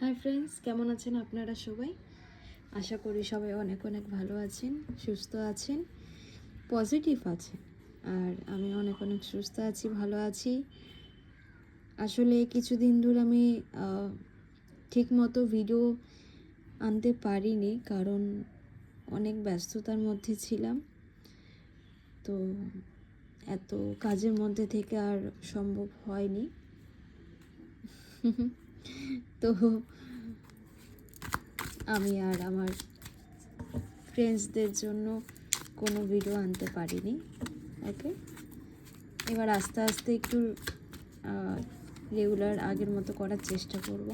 Hi friends, কেমন আছেন আপনারা সবাই? আশা করি সবাই অনেক অনেক ভালো আছেন, সুস্থ আছেন, পজিটিভ আছেন। আর আমি অনেক অনেক সুস্থ আছি, ভালো আছি। আসলে কিছুদিন ধরে আমি ঠিকমতো ভিডিও আনতে পারিনি, কারণ অনেক ব্যস্ততার মধ্যে ছিলাম। তো এত কাজের মধ্যে থেকে আর সম্ভব হয়নি। তো আমি আর আমার ফ্রেন্ডসদের জন্য কোনো ভিডিও আনতে পারিনি। ওকে, এবার আস্তে আস্তে একটু রেগুলার আগের মতো করার চেষ্টা করব।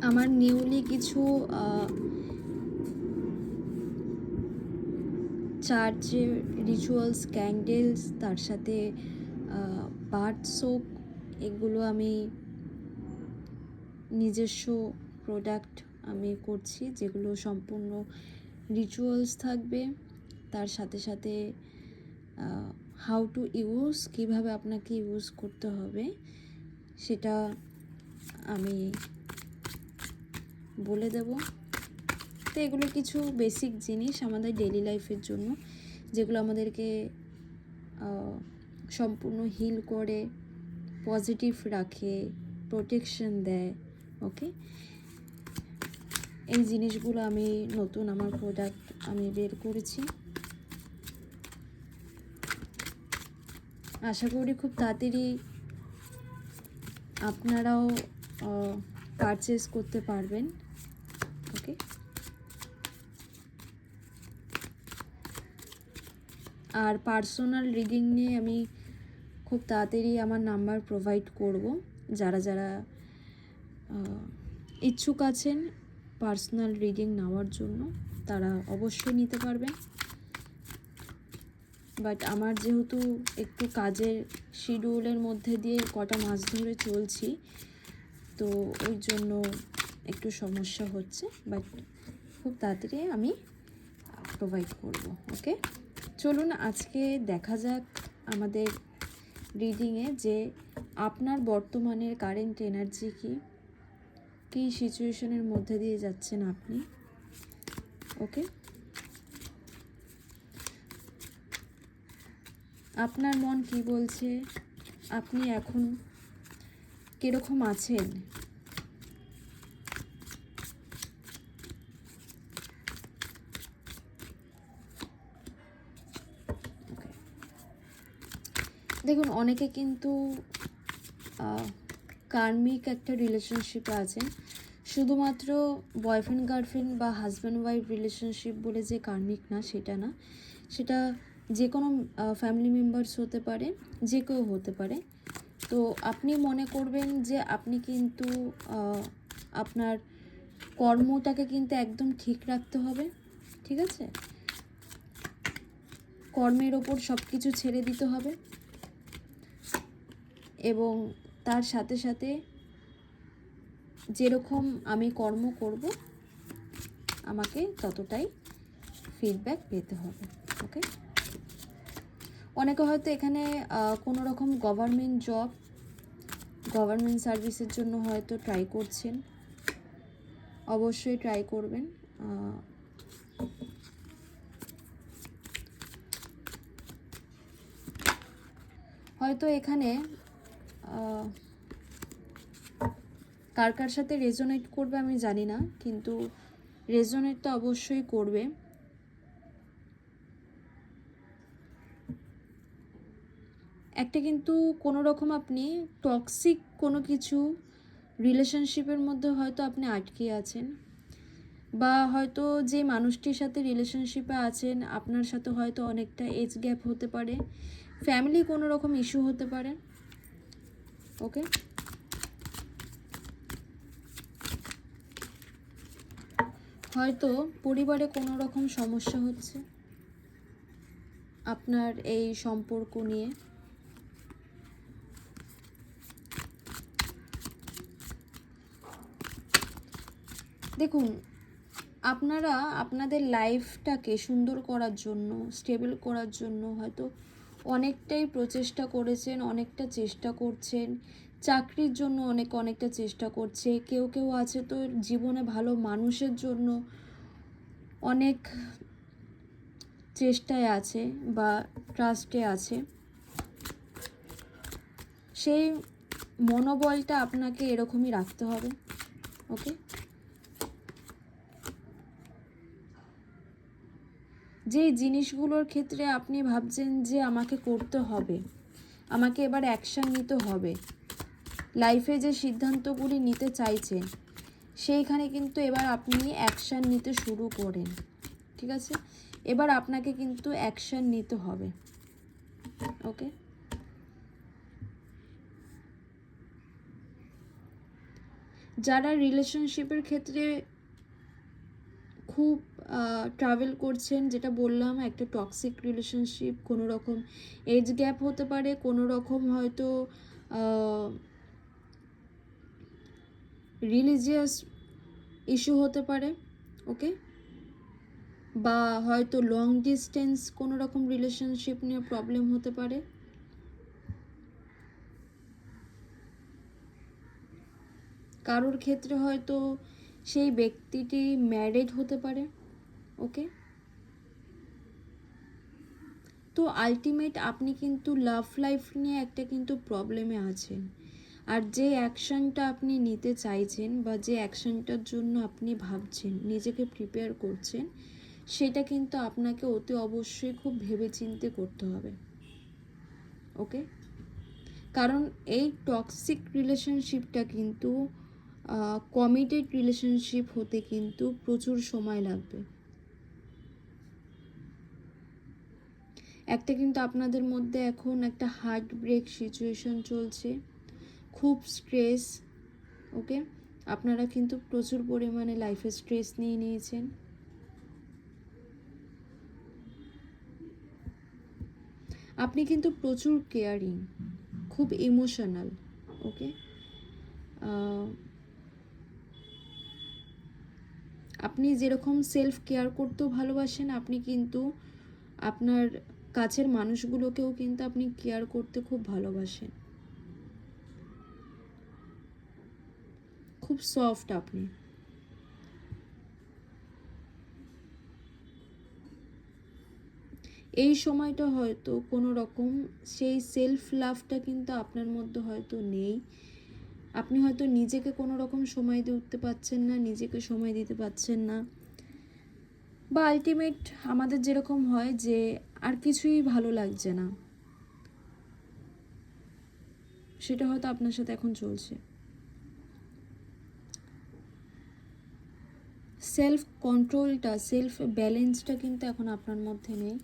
আমার নিউলি কিছু চার্চের রিচুয়ালস, ক্যান্ডেলস, তার সাথে বাথ সোপ, এগুলো আমি নিজস্ব প্রোডাক্ট আমি করছি, যেগুলো সম্পূর্ণ রিচুয়ালস থাকবে। তার সাথে সাথে হাউ টু ইউজ, কীভাবে আপনাকে ইউজ করতে হবে সেটা আমি বলে দেব। তো এগুলো কিছু বেসিক জিনিস আমাদের ডেইলি লাইফের জন্য, যেগুলো আমাদেরকে সম্পূর্ণ হিল করে, পজিটিভ রাখে, প্রোটেকশন দেয়। ওকে, এই জিনিসগুলো আমি নতুন আমার প্রোডাক্ট আমি বের করেছি। আশা করি খুব তাড়াতাড়ি আপনারাও পারচেস করতে পারবেন। ওকে, আর পার্সোনাল রিডিং নিয়ে আমি খুব তাড়াতাড়ি আমার নাম্বার প্রোভাইড করব। যারা যারা ইচ্ছুক আছেন পার্সোনাল রিডিং নেওয়ার জন্য, তারা অবশ্যই নিতে পারবেন। বাট আমার যেহেতু একটু কাজের শিডিউলের মধ্যে দিয়ে কটা মাস ধরে চলছি, তো ওই জন্য একটু সমস্যা হচ্ছে। বাট খুব তাড়াতাড়ি আমি প্রোভাইড করব। ওকে, চলুন আজকে দেখা যাক আমাদের রিডিংয়ে যে আপনার বর্তমানের কারেন্ট এনার্জি কী সিচুয়েশনের মধ্যে দিয়ে যাচ্ছেন আপনি। ওকে, আপনার মন কি বলছে, আপনি এখন কীরকম আছেন। দেখুন, অনেকে কিন্তু কার্মিক একটা রিলেশনশিপে আছেন। শুধুমাত্র বয়ফ্রেন্ড গার্লফ্রেন্ড বা হাজব্যান্ড ওয়াইফ রিলেশনশিপ বলে যে কার্মিক না, সেটা না। সেটা যে কোনো ফ্যামিলি মেম্বার্স হতে পারে, যে কেউ হতে পারে। তো আপনি মনে করবেন যে আপনি কিন্তু আপনার কর্মটাকে কিন্তু একদম ঠিক রাখতে হবে, ঠিক আছে? কর্মের ওপর সব কিছু ছেড়ে দিতে হবে, এবং তার সাথে সাথে যেরকম আমি কর্ম করব আমাকে ততটাই ফিডব্যাক পেতে হবে। ওকে, অনেকে হয়তো এখানে কোনো রকম গভর্নমেন্ট জব, গভর্নমেন্ট সার্ভিসের জন্য হয়তো ট্রাই করছেন। অবশ্যই ট্রাই করবেন। হয়তো এখানে কার কার সাথে রেজোনেট করবে আমি জানি না, কিন্তু রেজোনেট তো অবশ্যই করবে। একটা কিন্তু কোনো রকম আপনি টক্সিক কোনো কিছু রিলেশনশিপের মধ্যে হয়তো আপনি আটকে আছেন, বা হয়তো যে মানুষটির সাথে রিলেশনশিপে আছেন আপনার সাথে হয়তো অনেকটা এজ গ্যাপ হতে পারে, ফ্যামিলি কোনো রকম ইস্যু হতে পারে। ওকে, হয়তো পরিবারে কোনো রকম সমস্যা হচ্ছে আপনার এই সম্পর্ক নিয়ে। দেখুন, আপনারা আপনাদের লাইফটাকে সুন্দর করার জন্য, স্টেবল করার জন্য হয়তো অনেকটাই প্রচেষ্টা করেছেন, অনেকটা চেষ্টা করছেন, চাকরির জন্য অনেকটা চেষ্টা করছে। কেউ কেউ আছে তো জীবনে ভালো মানুষের জন্য অনেক চেষ্টায় আছে বা ট্রাস্টে আছে। সেই মনোবলটা আপনাকে এরকমই রাখতে হবে। ওকে, যেই জিনিসগুলোর ক্ষেত্রে আপনি ভাবছেন যে আমাকে করতে হবে, আমাকে এবার অ্যাকশান নিতে হবে, লাইফে যে সিদ্ধান্তগুলি নিতে চাইছেন সেইখানে কিন্তু এবার আপনি অ্যাকশান নিতে শুরু করেন। ঠিক আছে, এবার আপনাকে কিন্তু অ্যাকশান নিতে হবে। ওকে, যারা রিলেশনশিপের ক্ষেত্রে খুব ট্রাভেল করছেন, যেটা বললাম একটা টক্সিক রিলেশনশিপ, কোনো রকম এজ গ্যাপ হতে পারে, কোনো রকম হয়তো রিলিজিয়াস ইস্যু হতে পারে। ওকে, বা হয়তো লং ডিস্টেন্স কোনো রকম রিলেশনশিপ নিয়ে প্রবলেম হতে পারে। কারোর ক্ষেত্রে হয়তো সেই ব্যক্তিটি ম্যারিড হতে পারে। ওকে, তো আলটিমেট আপনি কিন্তু লাভ লাইফ নিয়ে একটা কিন্তু প্রবলেমে আছেন। আর যে অ্যাকশানটা আপনি নিতে চাইছেন বা যে অ্যাকশানটার জন্য আপনি ভাবছেন, নিজেকে প্রিপেয়ার করছেন, সেটা কিন্তু আপনাকে অতি অবশ্যই খুব ভেবেচিন্তে করতে হবে। ওকে, কারণ এই টক্সিক রিলেশনশিপটা কিন্তু কমিটেড রিলেশনশিপ হতে কিন্তু প্রচুর সময় লাগবে। একটা কিন্তু আপনাদের মধ্যে এখন একটা হার্ট ব্রেক সিচুয়েশন চলছে, খুব স্ট্রেস। ওকে, আপনারা কিন্তু প্রচুর পরিমাণে লাইফে স্ট্রেস নিয়ে নিয়েছেন। আপনি কিন্তু প্রচুর কেয়ারিং, খুব ইমোশনাল। ওকে, আপনি যেরকম সেলফ কেয়ার করতেও ভালোবাসেন, আপনি কিন্তু আপনার কাছের মানুষগুলোকেও কিন্তু আপনি কেয়ার করতে খুব ভালোবাসেন। খুব সফট আপনি। এই সময়টা হয়তো কোনো রকম সেই সেলফ লাভটা কিন্তু আপনার মধ্যে হয়তো নেই। আপনি হয়তো নিজেকে কোনো রকম সময় দিয়ে উঠতে পারছেন না, নিজেকে সময় দিতে পারছেন না, বা আলটিমেট আমাদের যেরকম হয় যে আর কিছুই ভালো লাগছে না, সেটা হয়তো আপনার সাথে এখন চলছে। সেলফ কন্ট্রোলটা, সেলফ ব্যালেন্সটা কিন্তু এখন আপনার মধ্যে নেই।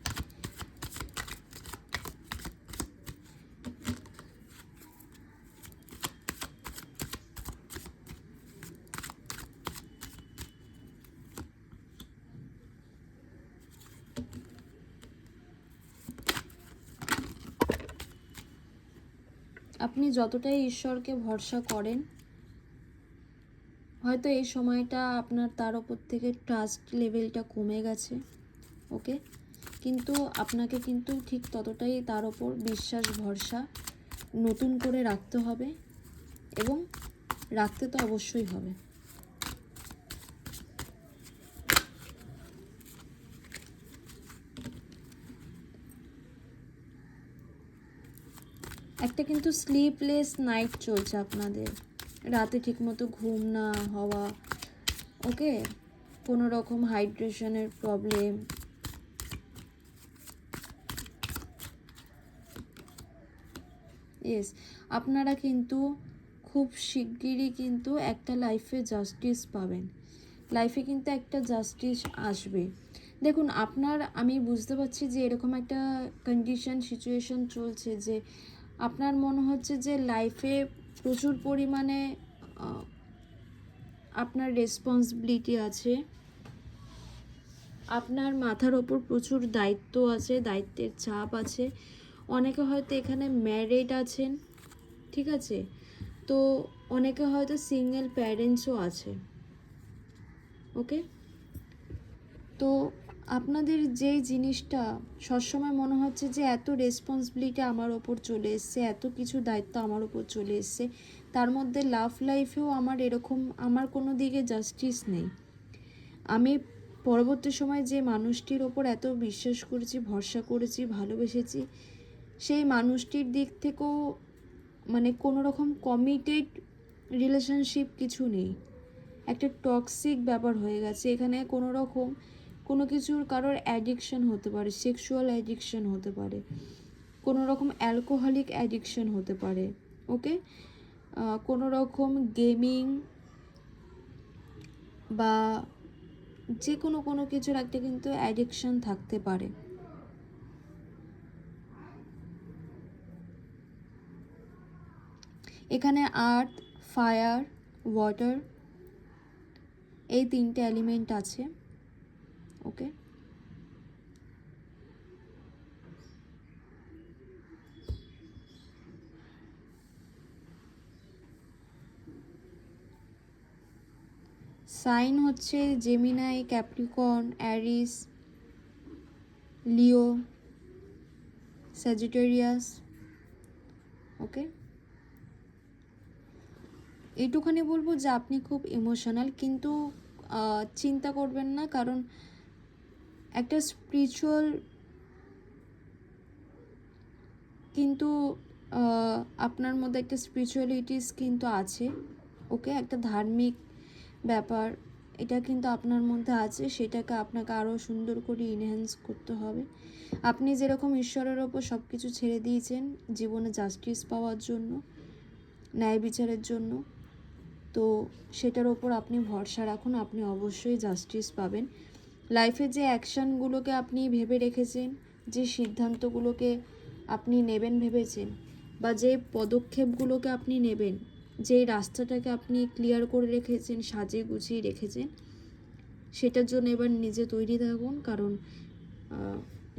আপনি যতটাই ঈশ্বরকে ভরসা করেন, হয়তো এই সময়টা আপনার তার ওপর থেকে ট্রাস্ট লেভেলটা কমে গেছে। ওকে, কিন্তু আপনাকে কিন্তু ঠিক ততটাই তার ওপর বিশ্বাস ভরসা নতুন করে রাখতে হবে, এবং রাখতে তো অবশ্যই হবে। একটা কিন্তু স্লিপলেস নাইট চলছে আপনাদের, রাতে ঠিকমতো ঘুম না হওয়া। ওকে, কোনো রকম হাইড্রেশনের প্রবলেম। ইয়েস, আপনারা কিন্তু খুব শিগগিরই কিন্তু একটা লাইফে জাস্টিস পাবেন, লাইফে কিন্তু একটা জাস্টিস আসবে। দেখুন, আমি বুঝতে পারছি যে এরকম একটা কন্ডিশন সিচুয়েশন চলছে যে আপনার মনে হচ্ছে যে লাইফে প্রচুর পরিমাণে আপনার রেসপন্সিবিলিটি আছে, আপনার মাথার ওপর প্রচুর দায়িত্ব আছে, দায়িত্বের চাপ আছে। অনেকে হয়তো এখানে ম্যারিড আছেন, ঠিক আছে, তো অনেকে হয়তো সিঙ্গেল প্যারেন্টসও আছে। ওকে, তো আপনাদের যেই জিনিসটা সবসময় মনে হচ্ছে যে এত রেসপন্সিবিলিটি আমার ওপর চলে এসছে, এত কিছু দায়িত্ব আমার ওপর চলে এসছে, তার মধ্যে লাভ লাইফেও আমার এরকম আমার কোনো দিকে জাস্টিস নেই। আমি পরবর্তী সময় যে মানুষটির ওপর এত বিশ্বাস করেছি, ভরসা করেছি, ভালোবেসেছি, সেই মানুষটির দিক থেকেও মানে কোনো রকম কমিটেড রিলেশনশিপ কিছু নেই, একটা টক্সিক ব্যাপার হয়ে গেছে এখানে। কোনো রকম কোনো কিছুর কারোর অ্যাডিকশন হতে পারে, সেক্সুয়াল অ্যাডিকশন হতে পারে, কোনো রকম অ্যালকোহলিক অ্যাডিকশন হতে পারে, ওকে, কোনো রকম গেমিং বা যে কোনো কিছুর একটা কিন্তু অ্যাডিকশন থাকতে পারে। এখানে আর্থ, ফায়ার, ওয়াটার এই তিনটে এলিমেন্ট আছে, ওকে। সাইন হচ্ছে জেমিনাই, ক্যাপ্রিকর্ন, অ্যারিস, লিও, স্যাজিটেরিয়াস, ওকে। এইটুখানি বলবো যে আপনি খুব ইমোশনাল, কিন্তু চিন্তা করবেন না, কারণ একটা স্পিরিচুয়াল কিন্তু আপনার মধ্যে একটা স্পিরিচুয়ালিটিস কিন্তু আছে, ওকে, একটা ধার্মিক ব্যাপার এটা কিন্তু আপনার মধ্যে আছে, সেটাকে আপনাকে আরও সুন্দর করে ইনহ্যান্স করতে হবে। আপনি যেরকম ঈশ্বরের ওপর সব কিছু ছেড়ে দিয়েছেন জীবনে জাস্টিস পাওয়ার জন্য, ন্যায় বিচারের জন্য, তো সেটার ওপর আপনি ভরসা রাখুন, আপনি অবশ্যই জাস্টিস পাবেন। লাইফে যে অ্যাকশানগুলোকে আপনি ভেবে রেখেছেন, যে সিদ্ধান্তগুলোকে আপনি নেবেন ভেবেছেন, বা যে পদক্ষেপগুলোকে আপনি নেবেন, যেই রাস্তাটাকে আপনি ক্লিয়ার করে রেখেছেন, সাজিয়ে গুছিয়ে রেখেছেন, সেটার জন্য এবার নিজে তৈরি থাকুন, কারণ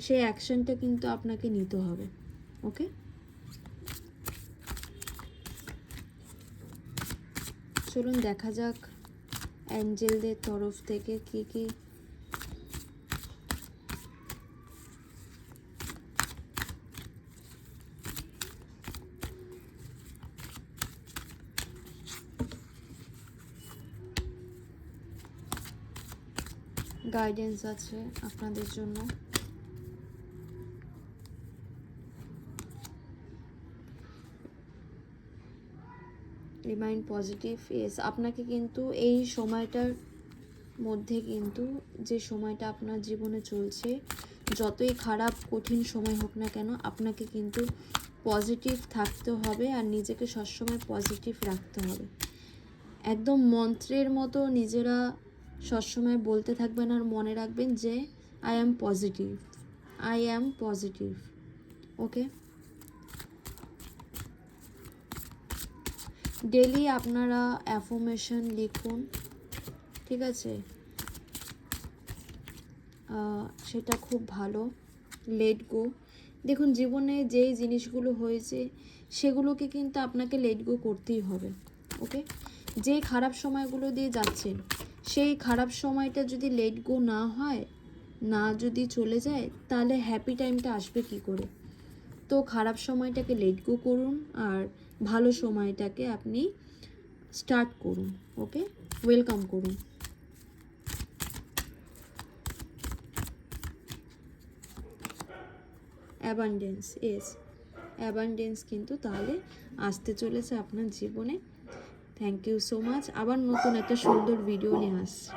সেই অ্যাকশানটা কিন্তু আপনাকে নিতে হবে, ওকে। চলুন দেখা যাক অ্যাঞ্জেলদের তরফ থেকে কী কী গাইডেন্স আছে আপনাদের জন্য। রিমাইন্ড পজিটিভ, ইয়েস, আপনাকে কিন্তু এই সময়টার মধ্যে কিন্তু যে সময়টা আপনার জীবনে চলছে, যতই খারাপ কঠিন সময় হোক না কেন, আপনাকে কিন্তু পজিটিভ থাকতে হবে আর নিজেকে সবসময় পজিটিভ রাখতে হবে। একদম মন্ত্রের মতো নিজেরা সবসময় বলতে থাকবেন আর মনে রাখবেন যে I am positive, I am positive, okay. Daily আপনারা অ্যাফার্মেশন লিখুন, ঠিক আছে, সেটা খুব ভালো। লেট গো, দেখুন জীবনে যেই জিনিসগুলো হয়েছে সেগুলোকে কিন্তু আপনাকে লেট গো করতেই হবে, ওকে। যে খারাপ সময়গুলো দিয়ে যাচ্ছেন, সেই খারাপ সময়টা যদি লেট গো না হয়, না যদি চলে যায়, তাহলে হ্যাপি টাইমটা আসবে কি করে? তো খারাপ সময়টাকে লেট গো করুন আর ভালো সময়টাকে আপনি স্টার্ট করুন, ওকে, ওয়েলকাম করুন। অ্যাবান্ডেন্স, ইয়েস, অ্যাবান্ডেন্স কিন্তু তাহলে আসতে চলেছে আপনার জীবনে। থ্যাংক ইউ সো মাচ, আবার নতুন একটা সুন্দর ভিডিও নিয়ে আসছি।